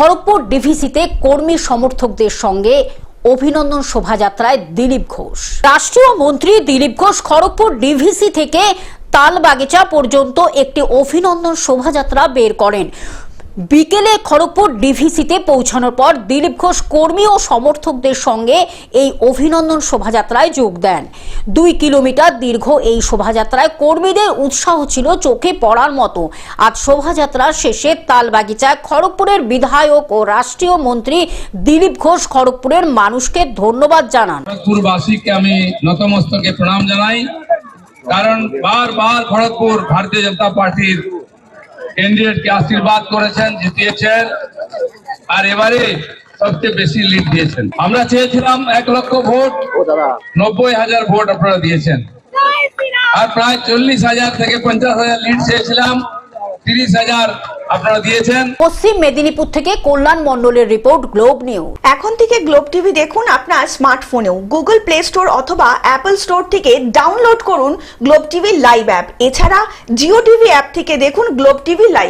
খড়গপুর ডিভিসিতে কর্মী সমর্থকদের সঙ্গে অভিনন্দন শোভাযাত্রায় দিলীপ ঘোষ। রাষ্ট্রীয় মন্ত্রী দিলীপ ঘোষ খড়গপুর ডিভিসি থেকে তালবাগিচা পর্যন্ত একটি অভিনন্দন শোভাযাত্রা বের করেন। বিকেলে খড়গপুর ডিভিসিতে পৌঁছানোর পর দিলীপ ঘোষ কর্মী ও সমর্থকদের সঙ্গে এই অভিনন্দন শোভাযাত্রায় যোগ দেন। 2 কিলোমিটার দীর্ঘ এই শোভাযাত্রায় কর্মীদের উৎসাহ ছিল চোখে পড়ার মতো। আজ শোভাযাত্রার শেষে তালবাগিচায় খড়গপুরের বিধায়ক ও রাষ্ট্রীয় মন্ত্রী দিলীপ ঘোষ খড়গপুরের মানুষকে ধন্যবাদ জানান। খড়গপুরবাসীকে আমি নতমস্তকে প্রণাম জানাই, কারণ বারবার খড়গপুর ভারতীয় জনতা পার্টির ক্যান্ডিডেটকে আশীর্বাদ করেছেন, জিতিয়েছেন, আর এবারে সবচেয়ে বেশি লিড দিয়েছেন। আমরা চেয়েছিলাম 1 লক্ষ ভোট, 90,000 ভোট আপনারা দিয়েছেন, আর প্রায় 40,000 থেকে 50,000 লিড চেয়েছিলাম, 30,000 আপনারা দিয়েছেন। পশ্চিম মেদিনীপুর থেকে কল্যাণ মণ্ডলের রিপোর্ট, গ্লোব নিউজ। এখন থেকে গ্লোব টিভি দেখুন আপনার স্মার্টফোনেও। গুগল প্লে স্টোর অথবা অ্যাপল স্টোর থেকে ডাউনলোড করুন গ্লোব টিভি লাইভ অ্যাপ। এছাড়া জিও টিভি অ্যাপ থেকে দেখুন গ্লোব টিভি লাইভ।